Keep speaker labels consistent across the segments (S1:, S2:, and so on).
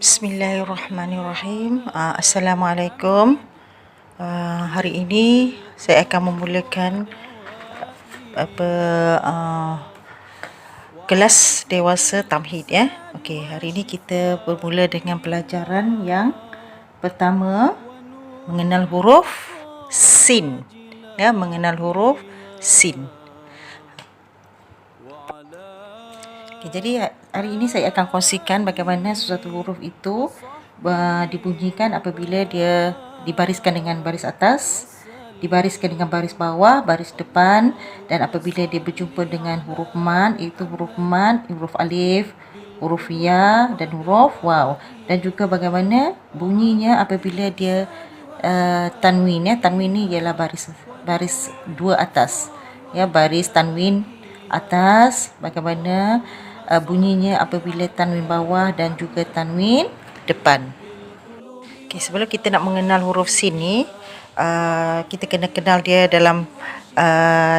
S1: Bismillahirrahmanirrahim. Assalamualaikum. Hari ini saya akan memulakan apa kelas dewasa tamhid ya. Okey, hari ini kita bermula dengan pelajaran yang pertama, mengenal huruf sin. Ya, mengenal huruf sin. Okay, jadi hari ini saya akan kongsikan bagaimana sesuatu huruf itu dibunyikan apabila dia dibariskan dengan baris atas, dibariskan dengan baris bawah, baris depan, dan apabila dia berjumpa dengan huruf man, iaitu huruf man, huruf alif, huruf ya dan huruf waw, dan juga bagaimana bunyinya apabila dia tanwin ya. Tanwin ni ialah baris dua atas ya, baris tanwin atas, bagaimana bunyinya apabila tanwin bawah dan juga tanwin depan. Okay, sebelum kita nak mengenal huruf sin ni, kita kena kenal dia dalam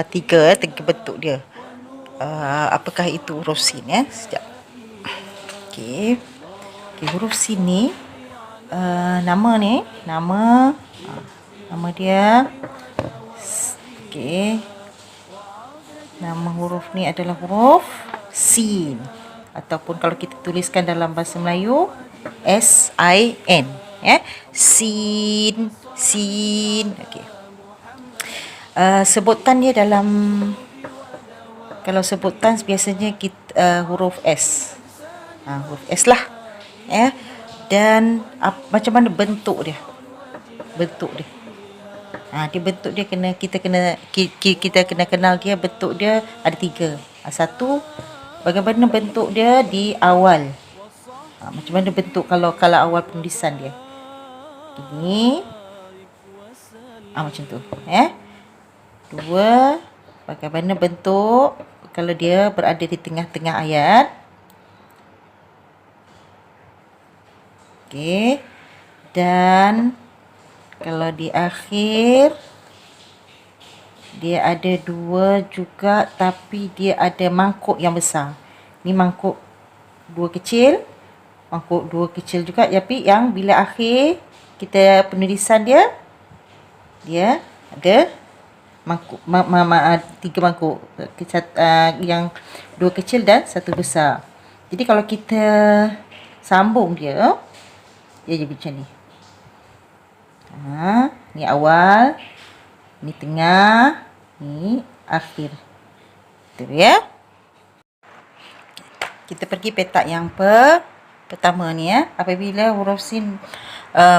S1: tiga bentuk dia. Apakah itu huruf sin ya? Sekejap. Okay, huruf sin ni, nama dia. Okay, nama huruf ni adalah huruf sin, ataupun kalau kita tuliskan dalam bahasa Melayu, S-I-N ya, sin. Okey. Sebutan dia dalam, kalau sebutan biasanya kita huruf S. Huruf S lah ya. Dan macam mana bentuk dia? Dia bentuk dia kita kena kenal dia. Bentuk dia ada tiga. Satu, bagaimana bentuk dia di awal. Macam mana bentuk kalau awal penulisan dia. Ini macam tu ya. Dua, bagaimana bentuk kalau dia berada di tengah-tengah ayat. Okey. Dan kalau di akhir dia ada dua juga, tapi dia ada mangkuk yang besar. Ni mangkuk dua kecil juga, tapi yang bila akhir kita penulisan dia ada mangkuk, tiga mangkuk, yang dua kecil dan satu besar. Jadi kalau kita sambung dia jadi macam ni. Ni awal, ni tengah, ni akhir. Itu ya. Kita pergi petak yang pertama ni ya. Apabila huruf sin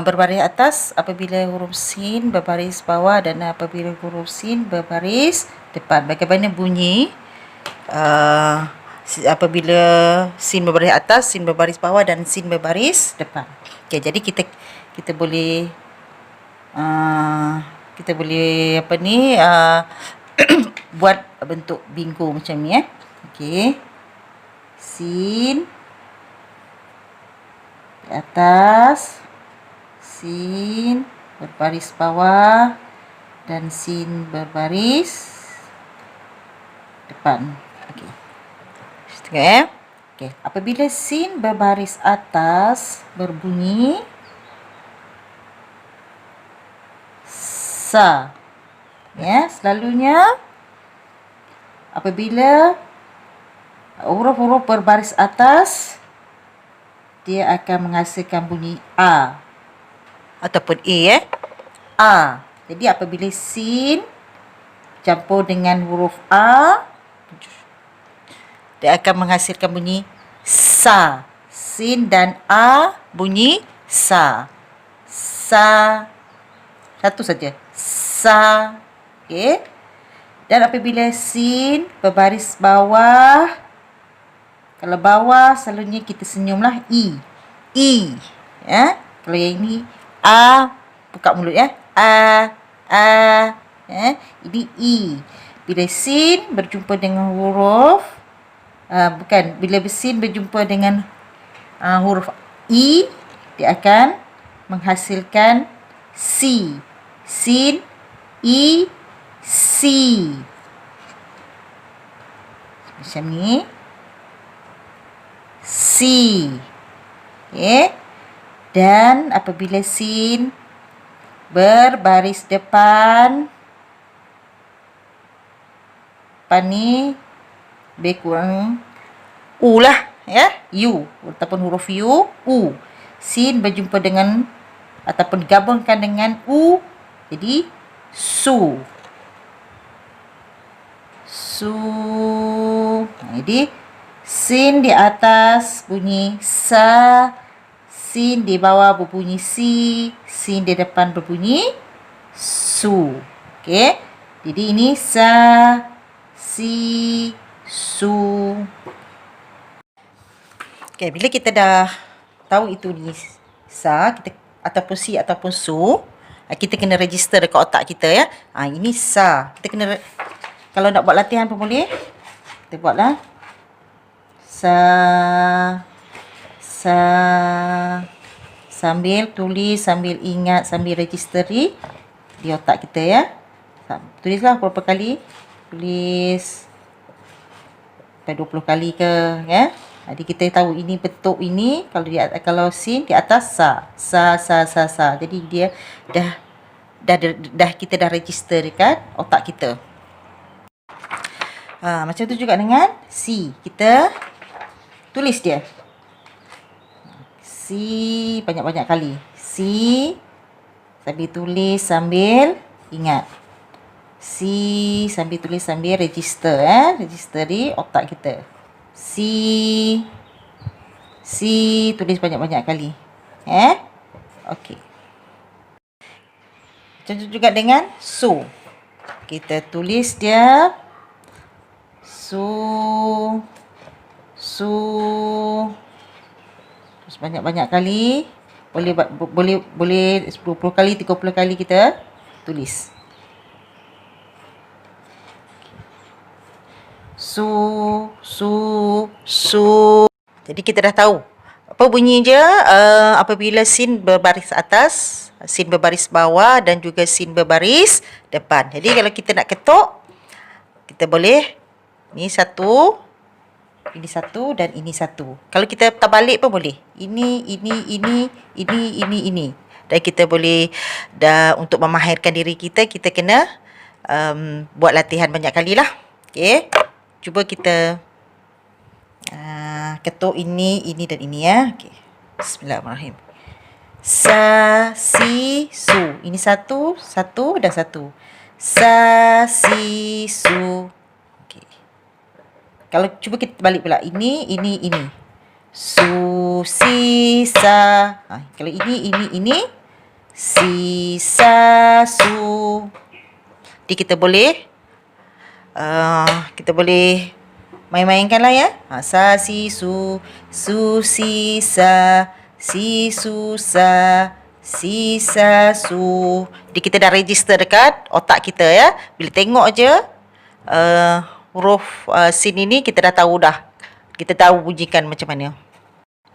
S1: berbaris atas, apabila huruf sin berbaris bawah, dan apabila huruf sin berbaris depan. Bagaimana bunyi apabila sin berbaris atas, sin berbaris bawah, dan sin berbaris depan. Okey, jadi kita boleh buat bentuk bingo macam ni ya. Okey. Sin di atas, sin berbaris bawah, dan sin berbaris depan. Okey. Tengok ya. Okey, apabila sin berbaris atas berbunyi sa. Ya, selalunya apabila huruf-huruf berbaris atas, dia akan menghasilkan bunyi a ataupun e ya. A. Jadi apabila sin campur dengan huruf a, dia akan menghasilkan bunyi sa. Sin dan a bunyi sa. Sa. Satu saja. Sa. Okey. Dan apabila sin berbaris bawah, kalau bawah selalunya kita senyumlah i. Ya. Kalau yang ini a, buka mulut ya. A ya. Ini i. Bila sin berjumpa dengan huruf bila sin berjumpa dengan huruf i, dia akan menghasilkan si. Sin, i, si. Macam ni. Si. Okey. Dan apabila sin berbaris depan ni lebih kurang U lah, ya, U ataupun huruf U. Sin berjumpa dengan ataupun gabungkan dengan U jadi su. Jadi sin di atas bunyi sa, sin di bawah berbunyi si, sin di depan berbunyi su. Okey. Jadi ini sa, si, su. Okey, bila kita dah tahu itu ni sa, kita ataupun si ataupun su, kita kena register dekat otak kita, ya. Ini sa. Kita kena, kalau nak buat latihan pun boleh. Kita buatlah. Sa, sambil tulis, sambil ingat, sambil register di otak kita, ya. Tulislah berapa kali. Tulis sampai 20 kali ke, ya. Jadi kita tahu ini bentuk ini, kalau sin di atas sa. Jadi dia dah kita dah register dekat otak kita. Macam tu juga dengan si. Kita tulis dia. Si banyak-banyak kali. Si sambil tulis, sambil ingat. Si sambil tulis, sambil register, register di otak kita. Si tulis banyak-banyak kali. Okey. Macam tu juga dengan su. Kita tulis dia. Su. Terus banyak-banyak kali. Boleh 20 kali, 30 kali kita tulis. Su. Jadi kita dah tahu apa bunyi dia apabila sin berbaris atas, sin berbaris bawah dan juga sin berbaris depan. Jadi kalau kita nak ketuk, kita boleh ni satu, ini satu dan ini satu. Kalau kita terbalik pun boleh. Ini. Dan kita boleh untuk memahirkan diri kita kena buat latihan banyak kali lah. Okey. Cuba kita ketuk ini dan ini, ya. Okey. Bismillahirrahmanirrahim. Sa, si, su. Ini satu dan satu. Sa, si, su. Okey. Kalau cuba kita balik pula. Ini. Su, si, sa. Kalau ini. Si, sa, su. Jadi kita boleh main-mainkan lah, ya. Sa, si, su. Su, si, sa. Si, su, sa. Si, sa, su. Jadi kita dah register dekat otak kita, ya. Bila tengok je huruf sin ini, kita dah tahu dah. Kita tahu bunyikan macam mana.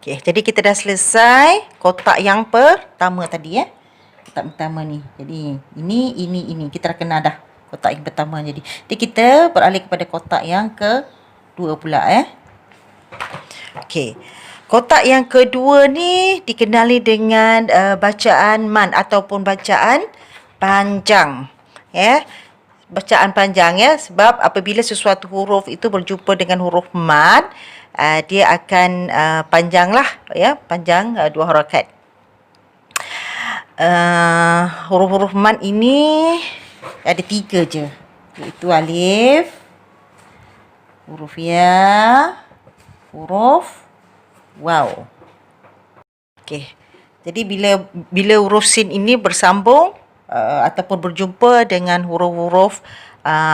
S1: Okey, jadi kita dah selesai kotak yang pertama tadi, ya. Kotak pertama ni. Jadi ini kita dah kenal dah kotak yang pertama. Jadi kita beralih kepada kotak yang kedua pula, ya. Okey. Kotak yang kedua ni dikenali dengan bacaan man ataupun bacaan panjang, ya. Bacaan panjang, ya, sebab apabila sesuatu huruf itu berjumpa dengan huruf mad, dia akan panjanglah, ya, panjang 2 harakat. Huruf-huruf mad ini ada 3 je, iaitu alif, huruf ya, huruf waw. Okey. Jadi bila huruf sin ini bersambung ataupun berjumpa dengan huruf-huruf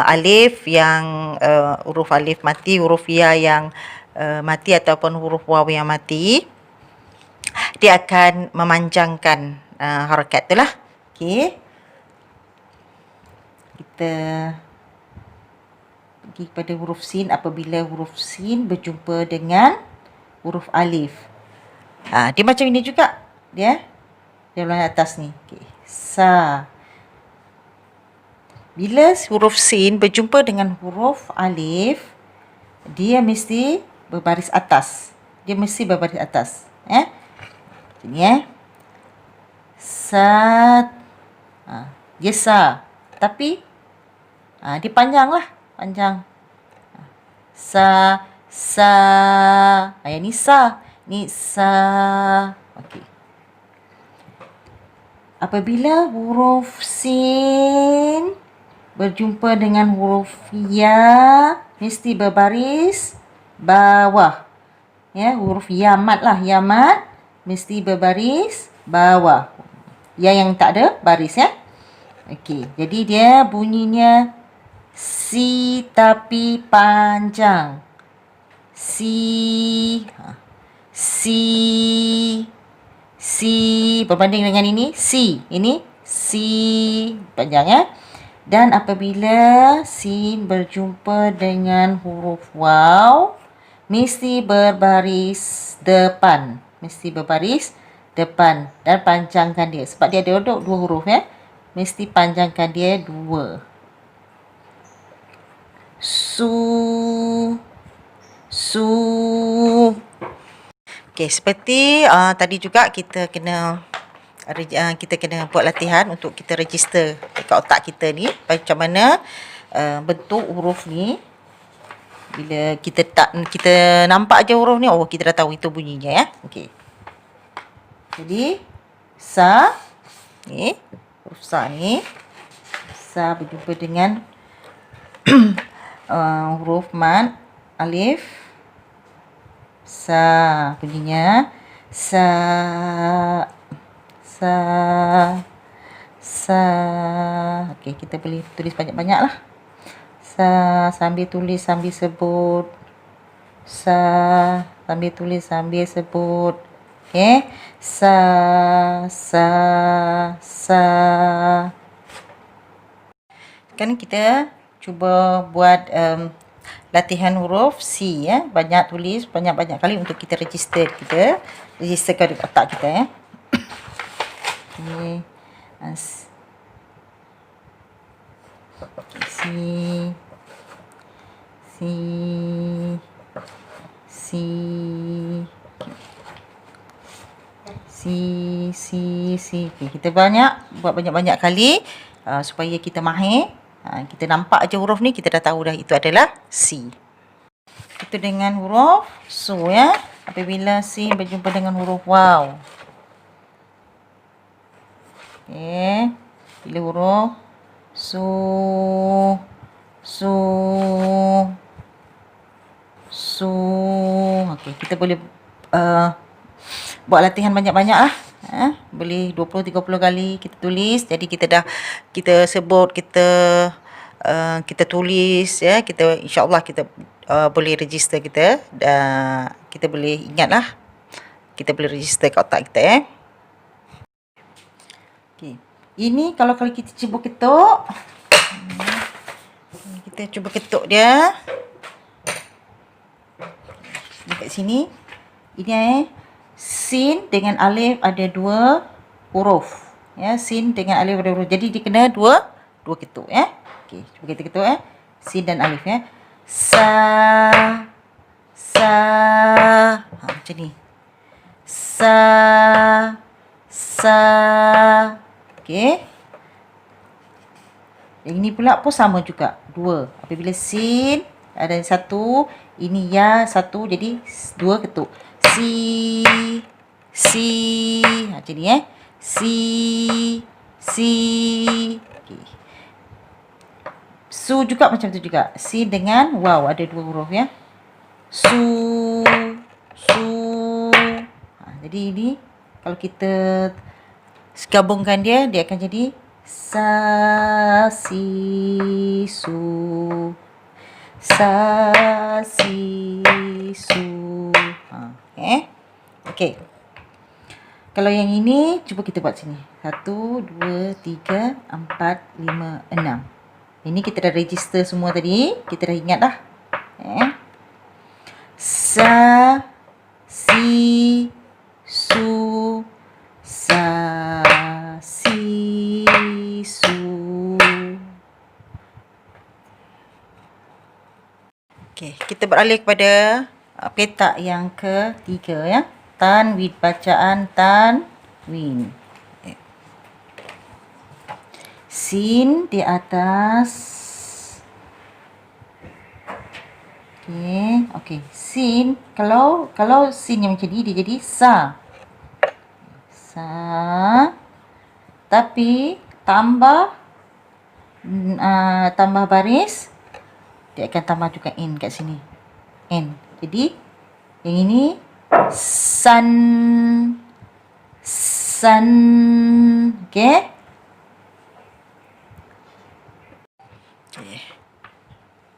S1: alif yang huruf alif mati, huruf ya yang mati ataupun huruf waw yang mati, dia akan memanjangkan harakat itulah. Okey. Kita pergi kepada huruf sin apabila huruf sin berjumpa dengan huruf alif. Dia macam ini juga, dia dalam atas ni. Okey. Sa. Bila huruf sin berjumpa dengan huruf alif, dia mesti berbaris atas. Sini sa. Dia sa. Tapi dia panjang lah. Panjang. Sa. Yang ni sa. Ni sa. Okey. Apabila huruf sin berjumpa dengan huruf ya, mesti berbaris bawah. Ya, huruf ya mat lah. Ya mat mesti berbaris bawah. Ya yang tak ada baris ya. Okey, jadi dia bunyinya si tapi panjang. Si. Si berbanding dengan ini si. Ini si panjang ya. Dan apabila sin berjumpa dengan huruf waw, mesti berbaris depan. Mesti berbaris depan dan panjangkan dia. Sebab dia ada dua huruf ya. Mesti panjangkan dia 2. Su. Okey, seperti tadi juga kita kena buat latihan untuk kita register dekat otak kita ni macam mana bentuk huruf ni. Bila kita nampak je huruf ni, kita dah tahu itu bunyinya ya. Okey. Jadi sa ni, huruf sa ni, sa berjumpa dengan huruf mat alif. Sa bunyinya sa. Okey, kita boleh tulis banyak-banyak lah. Sa sambil tulis sambil sebut. Sa sambil tulis sambil sebut. Okey. Sa. Sekarang kita cuba buat latihan huruf C ya. Banyak tulis banyak-banyak kali untuk kita registerkan di otak kita ya. Okey. Si. Okay, kita buat banyak-banyak kali supaya kita mahir. Kita nampak aja huruf ni, kita dah tahu dah itu adalah C. Itu dengan huruf su ya. Apabila sin berjumpa dengan huruf waw. Okey. Bila huruf su. Okey, kita boleh buat latihan banyak-banyak lah. Boleh 20-30 kali kita tulis. Jadi kita sebut, kita tulis ya. Kita insya-Allah kita boleh register kita. Kita boleh ingatlah. Kita boleh register kat otak kita ya. Okey. Ini kalau kita cuba ketuk. Kita cuba ketuk dia. Dekat sini. Ini sin dengan alif ada 2 huruf. Ya, sin dengan alif ada 2 huruf. Jadi dia kena dua ketuk ya. Okey, cuba kita ketuk ya. Sin dan alif ya. Sa. Macam ni. Sa. Okey. Yang ini pula pun sama juga. 2. Apabila sin ada 1, ini ya 1, jadi 2 ketuk. Si. Macam ni ya. Si. Okey. Su juga macam tu juga. Si dengan waw ada 2 huruf ya. Su. Jadi ini kalau kita gabungkan dia akan jadi sa si su. Okey. Kalau yang ini cuba kita buat sini. 1 2 3 4 5 6. Ini kita dah register semua tadi. Kita dah ingat dah. Sa si su. Sa si su. Okey, kita beralih kepada petak yang ketiga ya. Tanwin, bacaan tanwin. Sin di atas. Okey. Sin, kalau sin yang macam ni dia jadi sa. Sa. Tapi tambah baris, dia akan tambah juga in kat sini. In. Jadi yang ini san. San. Okey.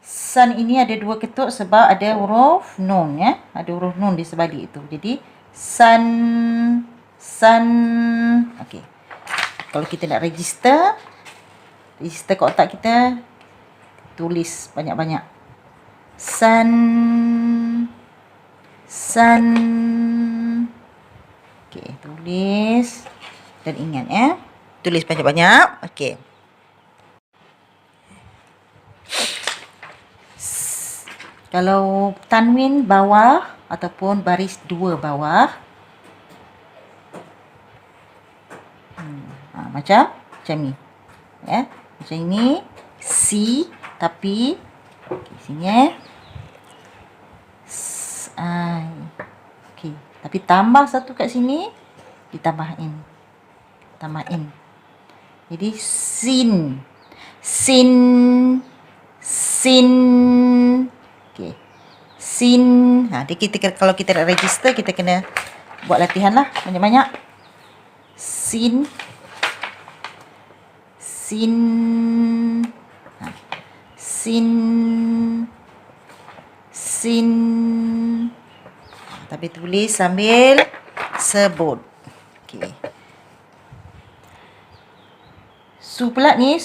S1: San ini ada dua ketuk sebab ada huruf nun ya. Ada huruf nun di sebalik itu. Jadi san. Okey. Kalau kita nak register kat otak kita, tulis banyak-banyak. San. Okey, tulis dan ingat ya. Tulis banyak-banyak. Okey. Kalau tanwin bawah ataupun baris 2 bawah, macam ni ya. Macam ini si, tapi sini okey, tapi tambah satu kat sini, ditambahin. Jadi sin. Okey. Sin. Kalau kita nak register, kita kena buat latihan lah banyak-banyak. Sin. Tapi tulis sambil sebut. Okey. Su pula ni,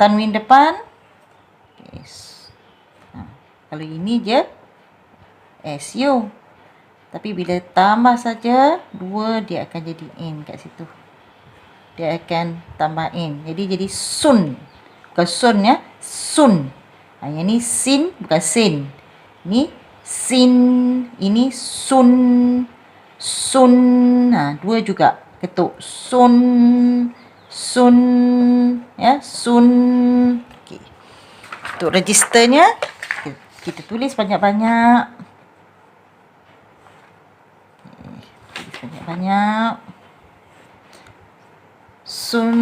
S1: tanwin depan. Okay. Kalau ini je SU. Tapi bila tambah saja 2, dia akan jadi in kat situ. Dia akan tambah in. Jadi sun. Bukan sun ya. Sun. Yang ni sin, bukan sin. Ini sin. Ini sun. Dua juga ketuk. Sun. Ya, sun. Okey. Untuk registernya, kita tulis banyak-banyak. Sun.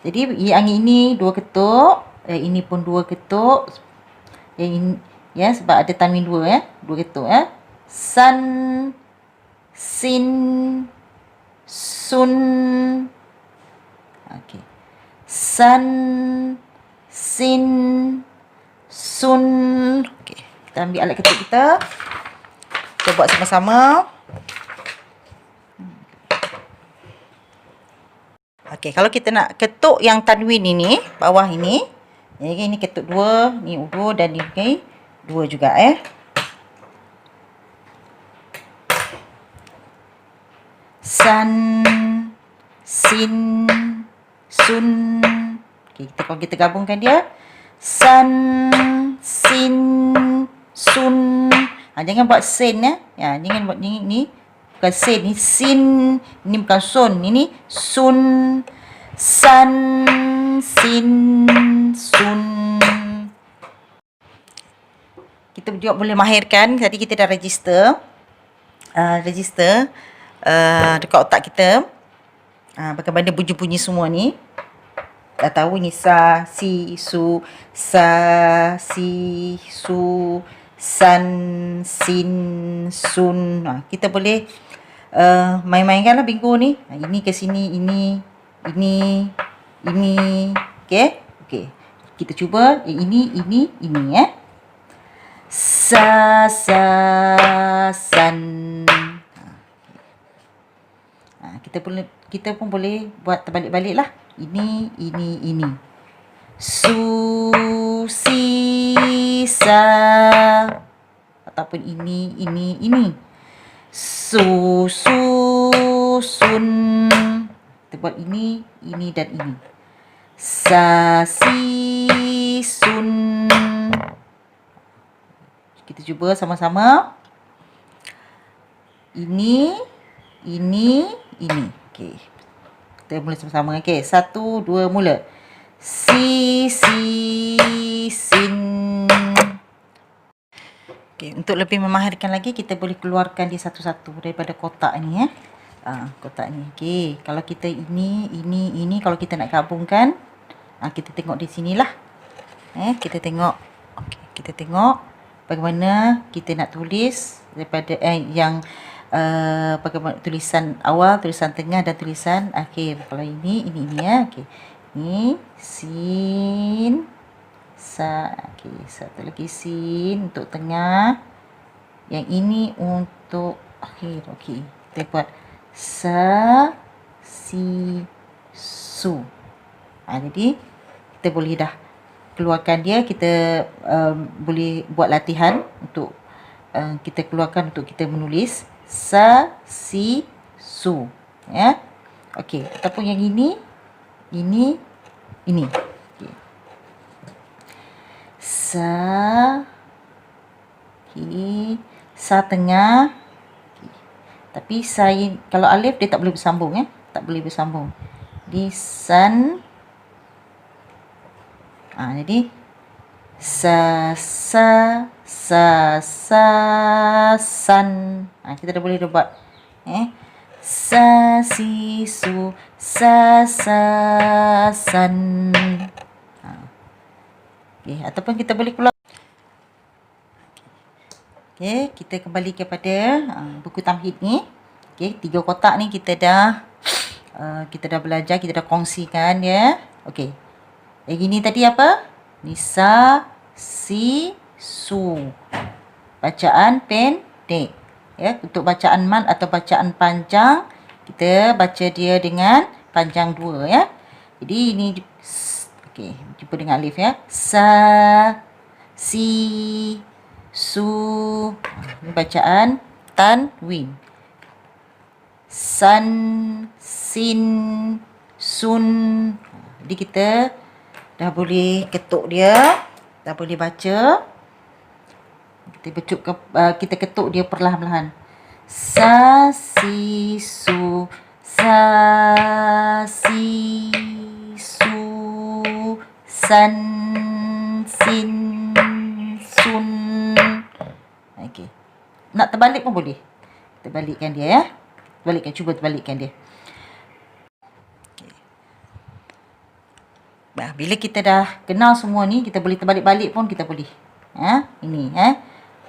S1: Jadi yang ini 2 ketuk, ini pun 2 ketuk. Yang ini ya, sebab ada tanwin 2 ya, 2 ketuk ya. San, sin, sun. Okey. San, sin, sun. Okey. Kita ambil alat ketuk kita. Kita buat sama-sama. Okey, kalau kita nak ketuk yang tanwin ini, bawah ini. Ini ketuk 2, ni 2 dan ni 2 juga San, sin, sun. Okey, kalau kita gabungkan dia, san, sin, sun. Jangan buat sen ya. Jangan buat ni bukan sen, ni sin. Ini bukan sun, ini sun. San, sin, sun. Kita juga boleh mahirkan. Tadi kita dah register dekat otak kita. Bagaimana bunyi-bunyi semua ni. Dah tahu ni sa, si, su, sa, si, su, san, sin, sun. Kita boleh main-mainkanlah bingo ni. Ini ke sini, ini. Okey. Kita cuba ini ya. Sa, san. Kita pun boleh buat terbalik-balik lah. Ini. Su, si, sa. Ataupun ini. Su, sun. Kita buat ini dan ini. Sa, si, sun. Kita cuba sama-sama. Ini. Okey. Kita mula sama-sama. Okey, 1, 2, mula. Si, sin. Okey, untuk lebih memahirkan lagi, kita boleh keluarkan dia satu-satu daripada kotak ni, ya. Kotak ni. Okey, kalau kita ini, kalau kita nak gabungkan, kita tengok di sinilah. Kita tengok. Okey, kita tengok bagaimana kita nak tulis daripada yang bagaimana tulisan awal, tulisan tengah dan tulisan akhir. Kalau ini ya. Okey. Ni sin, sa. Okey, satu lagi sin untuk tengah. Yang ini untuk akhir. Okey, kita buat sa, si, su. Jadi kita boleh dah keluarkan dia. Kita boleh buat latihan untuk kita keluarkan untuk kita menulis sa, si, su, ya. Okey, ataupun yang ini. Okey. Sa, okey, sa tengah. Okay. Tapi kalau alif dia tak boleh bersambung, ya. Tak boleh bersambung. Di san. Jadi sa, san. Kita dah boleh buat. Sa, si, su, sa, san. Okey, ataupun kita boleh keluar. Okey, kita kembali kepada buku tamhid ni. Okey, 3 kotak ni kita dah belajar, kita dah kongsikan, ya. Okey. Yang ini tadi apa? Nisa, si, su. Bacaan pendek. Ya, untuk bacaan mad atau bacaan panjang, kita baca dia dengan panjang 2, ya. Jadi ini okey, jumpa dengan alif, ya. Sa, si, su. Ini bacaan tanwin. San, sin, sun. Jadi kita dah boleh ketuk dia, dah boleh baca. Kita ketuk dia perlahan-lahan. Sa, si, su, sa, si, su, san, sin, sun. Okey. Nak terbalik pun boleh. Terbalikkan dia, ya. Cuba terbalikkan dia. Bila kita dah kenal semua ni, kita boleh terbalik-balik pun kita boleh. Ini,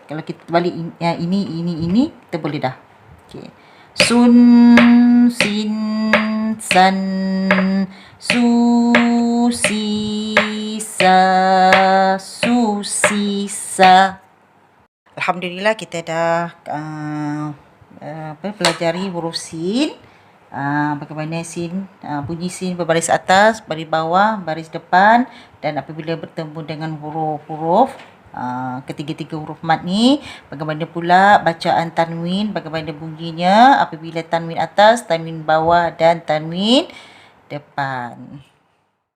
S1: kalau kita terbalik ini, kita boleh dah. Okey. Sun, sin, san, su, si, sa, su, si, sa. Alhamdulillah, kita dah pelajari huruf sin. Bagaimana sin, bunyi sin berbaris atas, baris bawah, baris depan, dan apabila bertemu dengan huruf-huruf ketiga-tiga huruf mad ni, bagaimana pula bacaan tanwin, bagaimana bunyinya apabila tanwin atas, tanwin bawah dan tanwin depan.